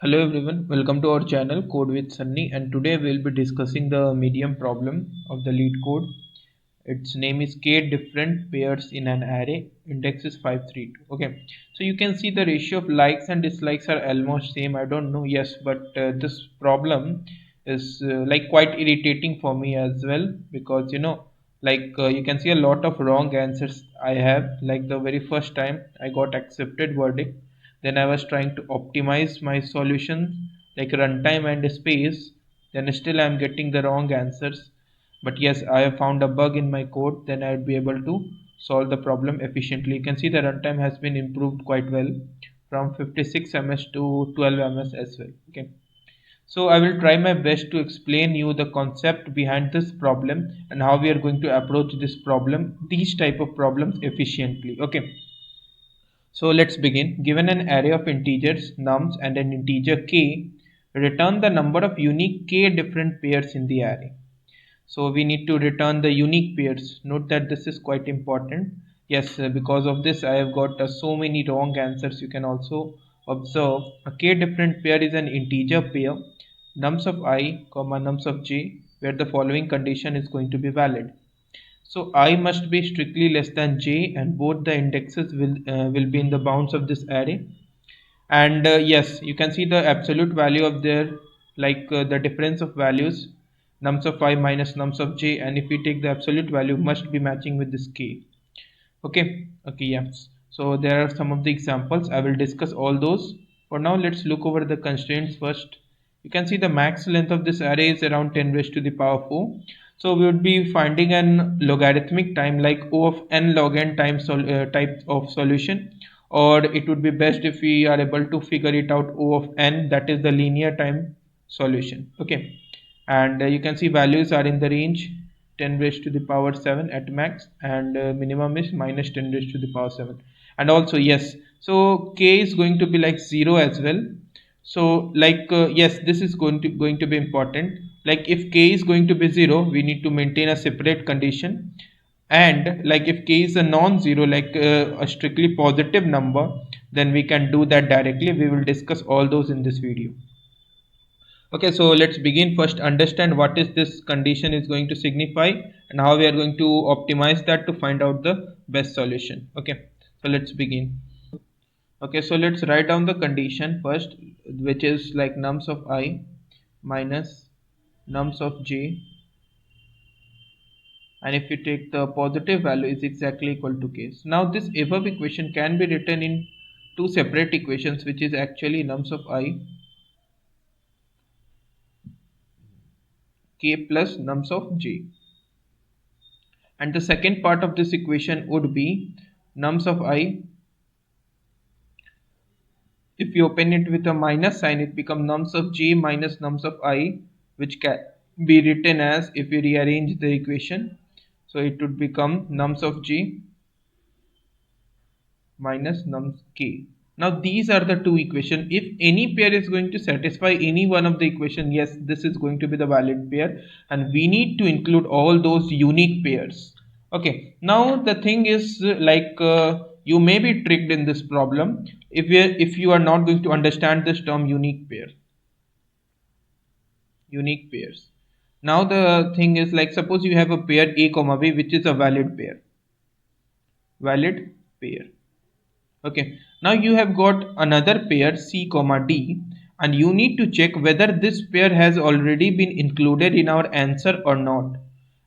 Hello everyone, welcome to our channel Code with Sunny, and today we'll be discussing the medium problem of the LeetCode. Its name is K different pairs in an array, index is 532. Okay, so you can see the ratio of likes and dislikes are almost same. I don't know, yes, but this problem is like quite irritating for me as well, because you can see a lot of wrong answers I have. Like the very first time I got accepted verdict, then I was trying to optimize my solution like runtime and space, then still I'm getting the wrong answers. But yes, I have found a bug in my code, then I would be able to solve the problem efficiently. You can see the runtime has been improved quite well from 56 ms to 12 ms as well. Okay, so I will try my best to explain you the concept behind this problem and how we are going to approach this problem, these type of problems efficiently. Okay, so let's begin. Given an array of integers nums and an integer k, return the number of unique k different pairs in the array. So we need to return the unique pairs. Note that this is quite important. Yes, because of this I have got so many wrong answers. You can also observe a k different pair is an integer pair, nums of I comma nums of j, where the following condition is going to be valid. So I must be strictly less than j, and both the indexes will be in the bounds of this array. And yes, you can see the absolute value of their the difference of values, nums of I minus nums of j, and if we take the absolute value must be matching with this k. Okay, yes. So there are some of the examples. I will discuss all those. For now, let's look over the constraints first. You can see the max length of this array is around 10 raised to the power 4. So we would be finding an logarithmic time like O of n log n times type of solution, or it would be best if we are able to figure it out O of n, that is the linear time solution. Okay, and you can see values are in the range 10 raised to the power 7 at max, and minimum is minus 10 raised to the power 7. And also yes, so k is going to be like 0 as well. So yes, this is going to be important. Like if k is going to be 0, we need to maintain a separate condition, and like if k is a non-zero, a strictly positive number, then we can do that directly. We will discuss all those in this video. Okay, so let's begin. First understand what is this condition is going to signify and how we are going to optimize that to find out the best solution. Okay, so let's begin. Okay, so let's write down the condition first, which is like nums of I minus nums of j, and if you take the positive value is exactly equal to k. So now this above equation can be written in two separate equations, which is actually nums of I k plus nums of j, and the second part of this equation would be nums of I. If you open it with a minus sign, it becomes nums of j minus nums of I, which can be written as, if we rearrange the equation, so it would become nums of j minus nums k. Now these are the two equations. If any pair is going to satisfy any one of the equation, yes, this is going to be the valid pair, and we need to include all those unique pairs. Okay, now the thing is you may be tricked in this problem if you are not going to understand this term unique pairs. Now the thing is, like, suppose you have a pair a comma b, which is a valid pair. Okay, now you have got another pair c comma d, and you need to check whether this pair has already been included in our answer or not.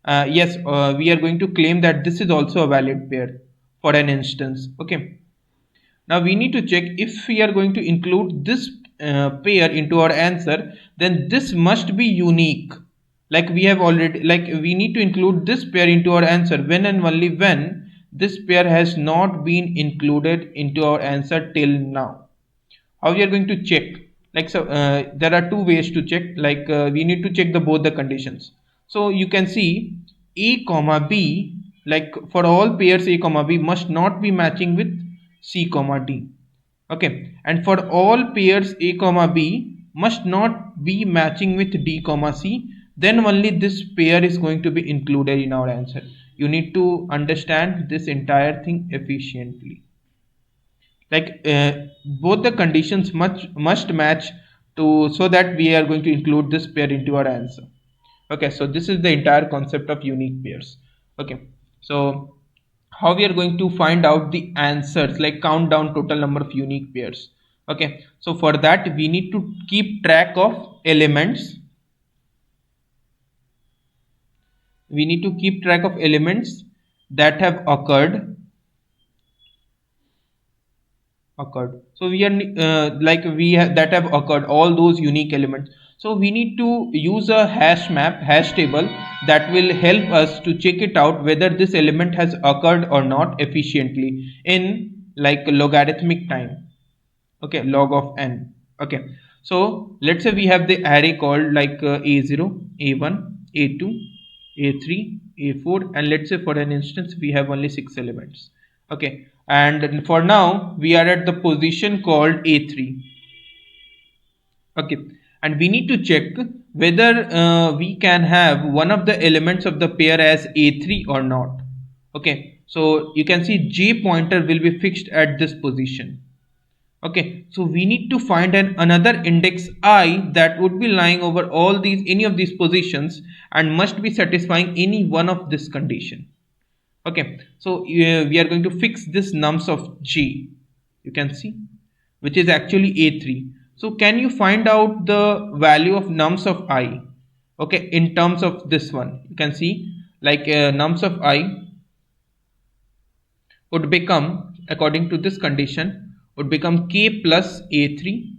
Yes, we are going to claim that this is also a valid pair for an instance. Okay, now we need to check if we are going to include this pair into our answer, then this must be unique. Like we have already, like we need to include this pair into our answer when and only when this pair has not been included into our answer till now. How we are going to check? There are two ways to check. We need to check the both the conditions. So you can see a comma b, like for all pairs a comma b must not be matching with c comma d. Okay, and for all pairs a comma b must not be matching with d comma c, then only this pair is going to be included in our answer. You need to understand this entire thing efficiently. Both the conditions must match so that we are going to include this pair into our answer. Okay, so this is the entire concept of unique pairs. Okay, so how we are going to find out the answers, like count down total number of unique pairs. Okay, so for that we need to keep track of elements. We need to keep track of elements that have occurred. So we are that have occurred, all those unique elements. So we need to use a hash map, hash table, that will help us to check it out whether this element has occurred or not efficiently in like logarithmic time. Okay, log of n. Okay, so let's say we have the array called like a0, a1, a2, a3, a4, and let's say for an instance we have only 6 elements. Okay, and for now we are at the position called a3. Okay, and we need to check whether we can have one of the elements of the pair as a3 or not. Okay, so you can see j pointer will be fixed at this position. Okay, so we need to find another index I that would be lying over all these, any of these positions, and must be satisfying any one of this condition. Okay, so we are going to fix this nums of j, you can see, which is actually a3. So can you find out the value of nums of I? Okay, in terms of this one, you can see like nums of I would become, according to this condition, would become k plus a3,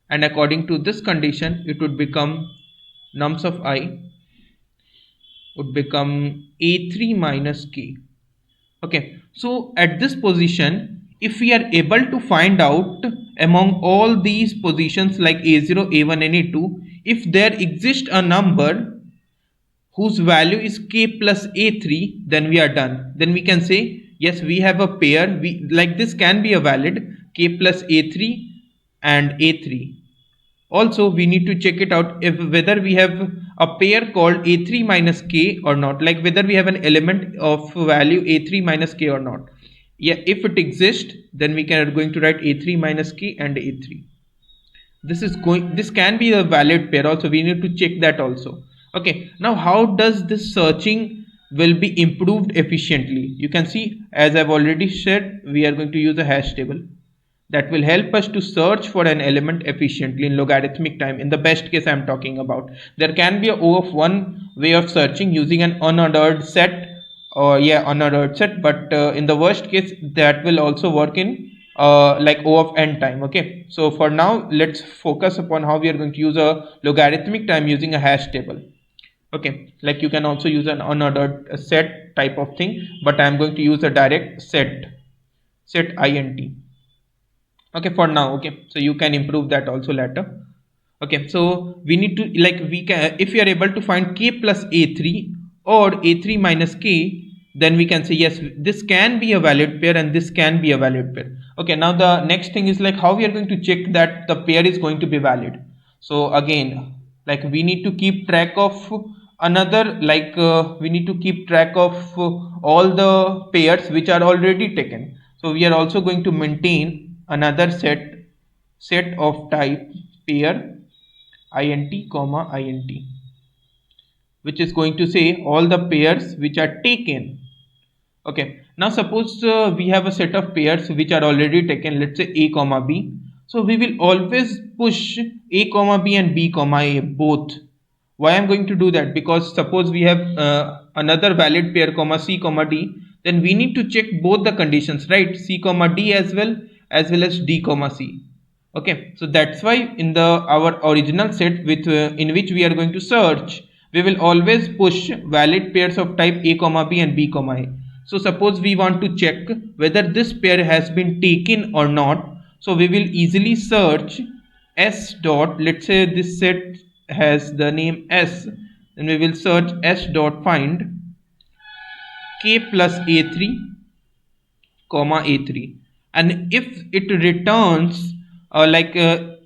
and according to this condition it would become nums of I would become a3 minus k. Okay, so at this position, if we are able to find out among all these positions like a0, a1 and a2, if there exists a number whose value is k plus a3, then we are done. Then we can say yes, we have a pair, we like this can be a valid k plus a3 and a3. Also we need to check it out if whether we have a pair called a3 minus k or not, like whether we have an element of value a3 minus k or not. Yeah, if it exists, then we are going to write a3 minus k and a3. This can be a valid pair also, we need to check that also. Okay, now how does this searching will be improved efficiently? You can see, as I've already said, we are going to use a hash table that will help us to search for an element efficiently in logarithmic time. In the best case I'm talking about, there can be a O of one way of searching using an unordered set, or unordered set, but in the worst case that will also work in like O of n time. Okay, so for now let's focus upon how we are going to use a logarithmic time using a hash table. Okay, like you can also use an unordered set type of thing, but I'm going to use a direct set int. Okay, for now. Okay, so you can improve that also later. Okay, so we need to, like, we can, if we are able to find k plus a3 or a3 minus k, then we can say yes, this can be a valid pair and this can be a valid pair. Okay, now the next thing is like how we are going to check that the pair is going to be valid. So again, like we need to keep track of another, like we need to keep track of all the pairs which are already taken. So we are also going to maintain another set of type pair int comma int, which is going to say all the pairs which are taken. Okay, now suppose we have a set of pairs which are already taken, let's say a comma b. So we will always push a comma b and b comma a both. Why I'm going to do that? Because suppose we have another valid pair comma c comma d, then we need to check both the conditions, right? C comma d as well as d comma c. Okay, so that's why in the our original set with in which we are going to search, we will always push valid pairs of type a comma b and b comma a. So suppose we want to check whether this pair has been taken or not, so we will easily search s dot, let's say this set has the name s, then we will search s dot find k plus a3 comma a3, and if it returns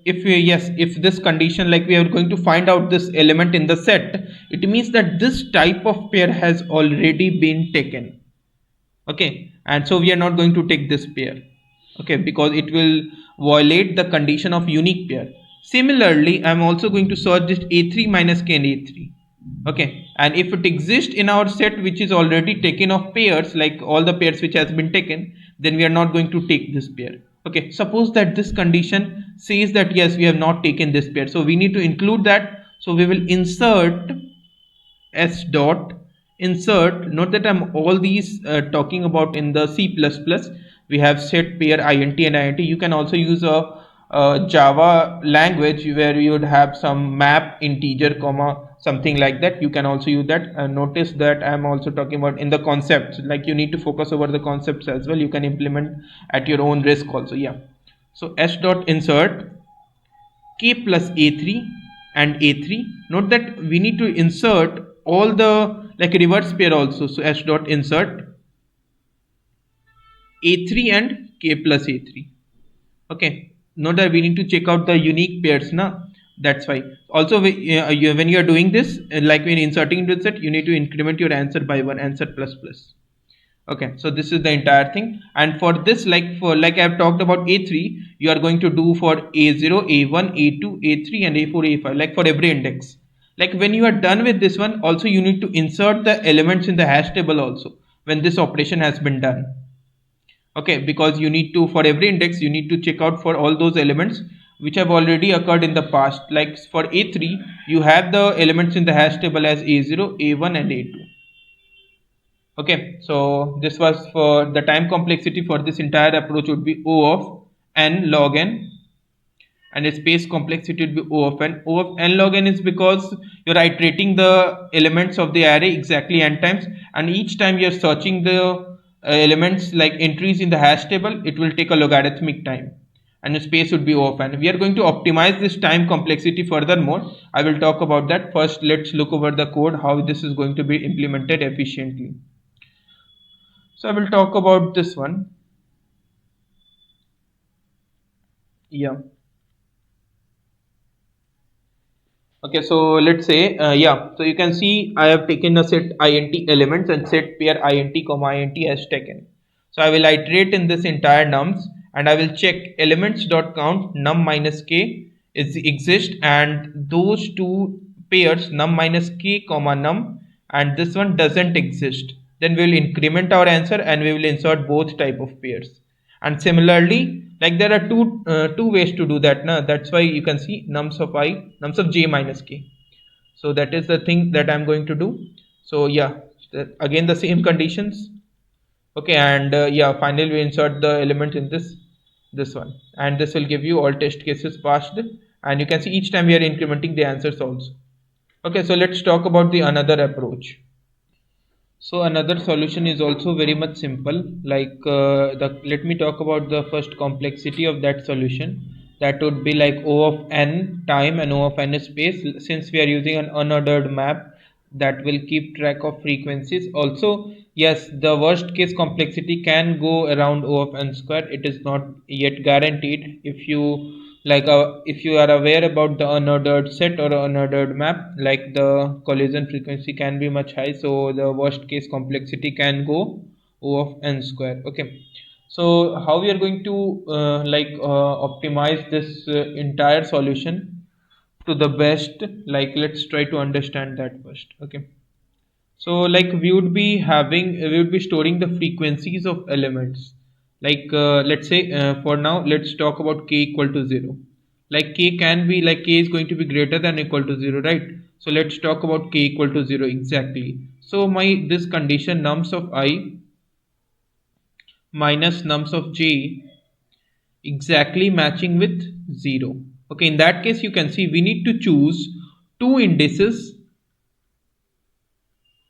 if this condition, like we are going to find out this element in the set, it means that this type of pair has already been taken. Okay, and so we are not going to take this pair, okay, because it will violate the condition of unique pair. Similarly, I'm also going to search this A3 minus K and A3. Okay, and if it exists in our set which is already taken of pairs, like all the pairs which has been taken, then we are not going to take this pair. Okay, suppose that this condition says that yes, we have not taken this pair, so we need to include that. So we will insert s dot insert. Note that I'm all these talking about in the C++. We have set pair int and int. You can also use a Java language where you would have some map integer comma something like that. You can also use that. Notice that I'm also talking about in the concepts, like you need to focus over the concepts as well. You can implement at your own risk also. Yeah, so s dot insert K plus A3 and A3. Note that we need to insert all the like reverse pair also. So s dot insert A3 and K plus A3. Okay. Note that we need to check out the unique pairs now. That's why. Also, when you are doing this, like when inserting into the set, you need to increment your answer by one, answer plus plus. Okay, so this is the entire thing, and for this, like I have talked about A3, you are going to do for A0, A1, A2, A3 and A4, A5, like for every index. Like when you are done with this one, also you need to insert the elements in the hash table also when this operation has been done. Okay, because you need to, for every index, you need to check out for all those elements which have already occurred in the past. Like for A3, you have the elements in the hash table as A0, A1 and A2. Okay, so this was for the time complexity for this entire approach would be O of n log n, and its space complexity would be O of n. O of n log n is because you're iterating the elements of the array exactly n times, and each time you're searching the elements like entries in the hash table, it will take a logarithmic time, and the space would be O of n. We are going to optimize this time complexity furthermore. I will talk about that. First, let's look over the code, how this is going to be implemented efficiently. So I will talk about this one. Yeah. Okay, so let's say, so you can see I have taken a set int elements and set pair int comma int has taken. So I will iterate in this entire nums and I will check elements dot count num minus k is exist, and those two pairs num minus k comma num and this one doesn't exist. Then we will increment our answer and we will insert both type of pairs. And similarly, like there are two ways to do that now. That's why you can see nums of j minus k. So that is the thing that I'm going to do. So yeah, again the same conditions. Okay, and yeah, finally we insert the element in this one, and this will give you all test cases passed, and you can see each time we are incrementing the answers also. Okay, so let's talk about the another approach. So another solution is also very much simple. Like let me talk about the first complexity of that solution. That would be like O of n time and O of n space. Since we are using an unordered map, that will keep track of frequencies. Also, yes, the worst case complexity can go around O of n square. It is not yet guaranteed. If you are aware about the unordered set or unordered map, like the collision frequency can be much high, so the worst case complexity can go O of n square. Okay, so how we are going to optimize this entire solution to the best, like let's try to understand that first. Okay, so like we would be storing the frequencies of elements. Like let's say for now let's talk about k equal to 0. Like k is going to be greater than or equal to 0, right? So let's talk about k equal to 0 exactly. So my this condition nums of I minus nums of j exactly matching with 0. Okay, in that case you can see we need to choose two indices.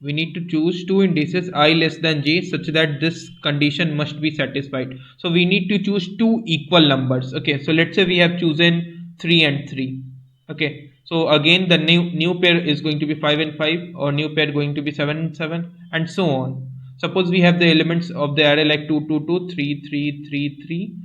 We need to choose two indices I less than j such that this condition must be satisfied. So we need to choose two equal numbers. Okay, so let's say we have chosen 3 and 3. Okay, so again the new pair is going to be 5 and 5, or new pair going to be 7 and 7, and so on. Suppose we have the elements of the array like 2 2 2 3 3 3 3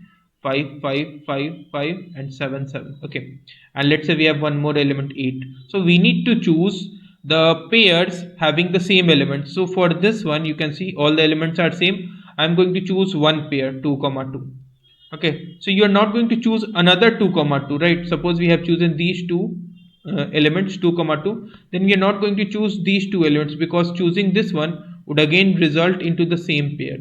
5 5 5 5 and 7 7. Okay, and let's say we have one more element 8. So we need to choose the pairs having the same elements. So for this one you can see all the elements are same. I'm going to choose one pair 2 comma 2. Okay, so you are not going to choose another 2 comma 2, right? Suppose we have chosen these two elements 2 comma 2, then we are not going to choose these two elements, because choosing this one would again result into the same pair.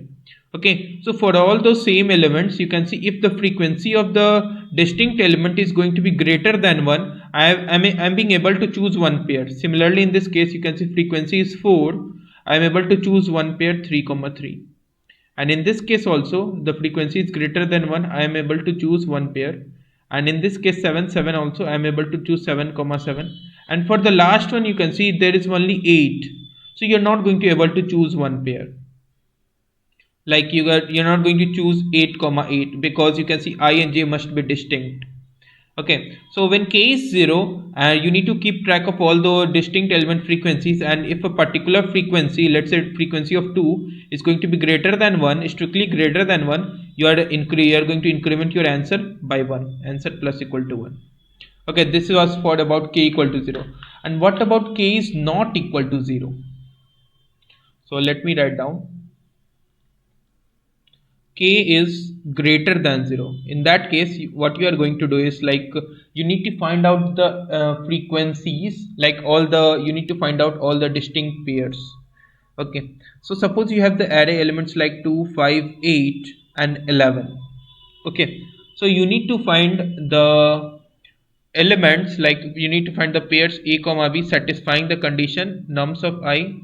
Okay, so for all those same elements, you can see if the frequency of the distinct element is going to be greater than 1, I'm being able to choose one pair. Similarly, in this case, you can see frequency is 4, I am able to choose one pair 3 comma 3. And in this case also, the frequency is greater than 1, I am able to choose one pair. And in this case 7 7 also, I am able to choose 7 comma 7. And for the last one, you can see there is only 8, so you're not going to able to choose one pair. Like you're not going to choose 8 comma 8, because you can see I and j must be distinct. Okay, so when k is 0, you need to keep track of all the distinct element frequencies, and if a particular frequency, let's say frequency of 2, is going to be greater than 1, strictly greater than 1, you are going to increment your answer by 1, answer plus equal to 1. Okay, this was for about k equal to 0. And what about k is not equal to 0? So let me write down k is greater than 0. In that case, what you are going to do is, like, you need to find out the frequencies, like you need to find out all the distinct pairs. Okay, so suppose you have the array elements like 2 5 8 and 11. Okay, so you need to find the elements, like you need to find the pairs a comma b satisfying the condition nums of I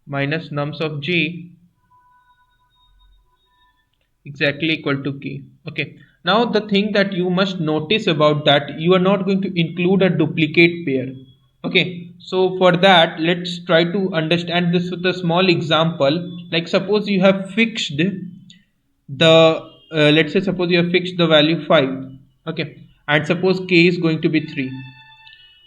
minus nums of j exactly equal to k. Okay, now the thing that you must notice about that, you are not going to include a duplicate pair. Okay, so for that, let's try to understand this with a small example. Like suppose you have fixed the let's say suppose you have fixed the value 5. Okay, and suppose k is going to be 3.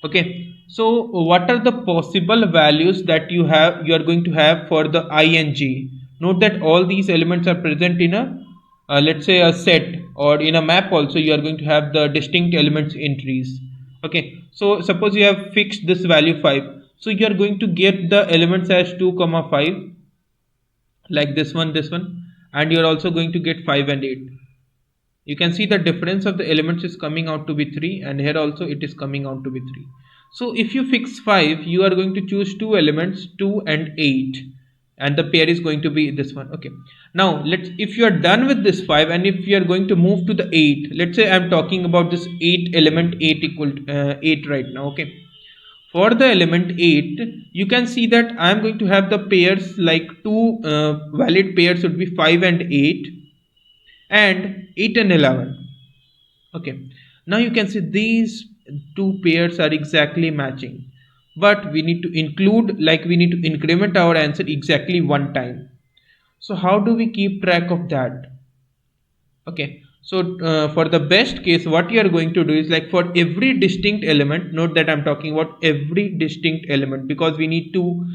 Okay, so what are the possible values that you are going to have for the I and j? Note that all these elements are present in a let's say a set, or in a map also you are going to have the distinct elements entries. Okay, so suppose you have fixed this value 5, so you are going to get the elements as 2 comma 5, like this one, and you are also going to get 5 and 8. You can see the difference of the elements is coming out to be 3, and here also it is coming out to be 3. So if you fix 5, you are going to choose two elements 2 and 8, and the pair is going to be this one. Okay, now if you are done with this 5, and if you are going to move to the 8, let's say I'm talking about this 8 element 8 equal to 8 right now. Okay, for the element 8, you can see that I'm going to have the pairs, like two valid pairs would be 5 and 8 and 8 and 11. Okay, now you can see these two pairs are exactly matching, but we need to include, like we need to increment our answer exactly one time. So how do we keep track of that? Okay, so for the best case, what you are going to do is, like for every distinct element, note that I'm talking about every distinct element, because we need to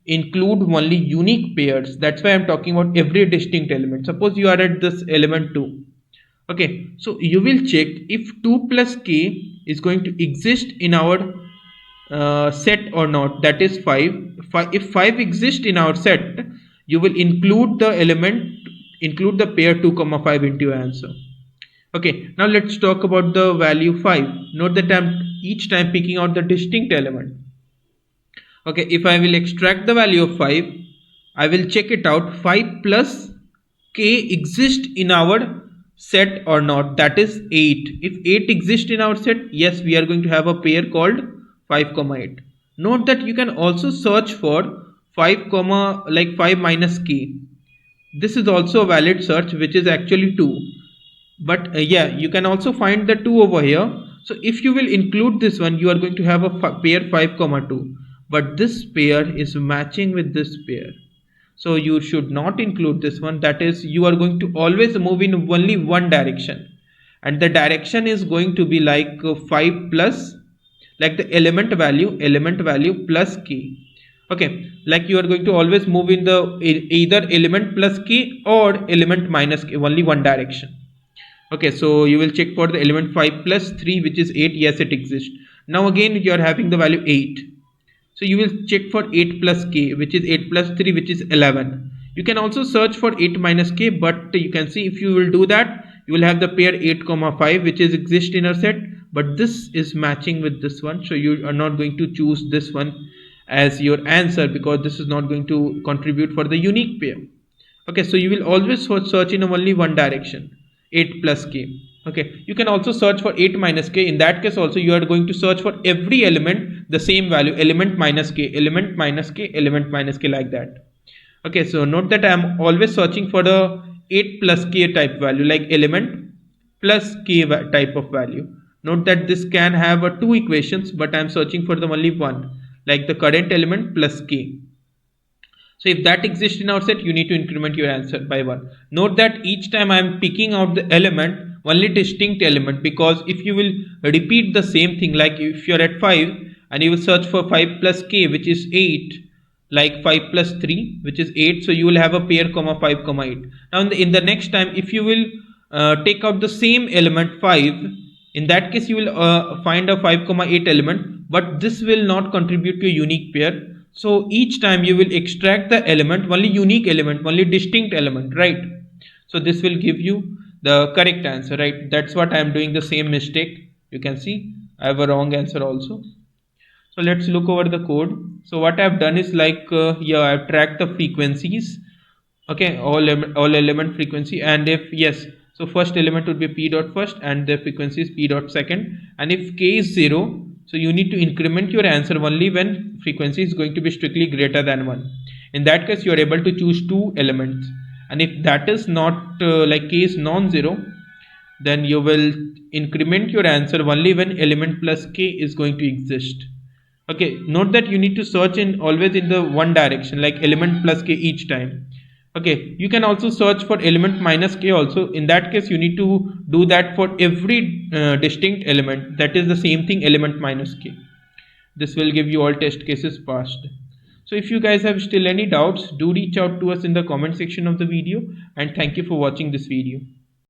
include only unique pairs. That's why I'm talking about every distinct element. Suppose you are at this element 2. Okay, so you will check if 2 plus k is going to exist in our set or not, that is 5. If 5 exists in our set, you will include the pair 2 comma 5 into your answer. Okay, now let's talk about the value 5. Note that I'm each time picking out the distinct element. Okay, if I will extract the value of 5, I will check it out 5 plus k exist in our set or not, that is 8. If 8 exists in our set, yes, we are going to have a pair called 5 comma 8. Note that you can also search for 5 comma, like 5 minus k. This is also a valid search, which is actually 2, but yeah, you can also find the 2 over here. So if you will include this one, you are going to have a pair 5 comma 2, but this pair is matching with this pair, so you should not include this one. That is, you are going to always move in only one direction, and the direction is going to be like 5 plus, like the element value plus k. Okay, like you are going to always move in the either element plus k or element minus k, only one direction. Okay, so you will check for the element 5 plus 3, which is 8. Yes, it exists. Now again you are having the value 8, so you will check for 8 plus k, which is 8 plus 3, which is 11. You can also search for 8 minus k, but you can see if you will do that, you will have the pair 8 comma 5 which is exist in our set, but this is matching with this one, so you are not going to choose this one as your answer because this is not going to contribute for the unique pair. Okay, so you will always search in only one direction, 8 plus k. Okay, you can also search for 8 minus k. In that case also you are going to search for every element the same value, element minus k, element minus k, element minus k, like that. Okay, so note that I am always searching for the 8 plus k type value, like element plus k type of value. Note that this can have two equations, but I am searching for the only one, like the current element plus k. So if that exists in our set, you need to increment your answer by 1. Note that each time I am picking out the element, only distinct element, because if you will repeat the same thing, like if you are at 5 and you will search for 5 plus k which is 8, like 5 plus 3 which is 8, so you will have a pair comma 5 comma 8. Now in the next time, if you will take out the same element 5, in that case you will find a 5 comma 8 element, but this will not contribute to a unique pair. So each time you will extract the element, only unique element, only distinct element, right? So this will give you the correct answer, right? That's what I am doing the same mistake. You can see I have a wrong answer also. So let's look over the code. So what I've done is like here I've tracked the frequencies. Okay, all element frequency, and if yes, so first element would be p dot first and the frequency is p dot second, and if k is 0, so you need to increment your answer only when frequency is going to be strictly greater than 1. In that case you are able to choose two elements, and if that is not like k is non-zero, then you will increment your answer only when element plus k is going to exist. Okay, note that you need to search in always in the one direction, like element plus k each time. Okay, you can also search for element minus k also. In that case you need to do that for every distinct element, that is the same thing, element minus k. This will give you all test cases passed. So if you guys have still any doubts, do reach out to us in the comment section of the video, and thank you for watching this video.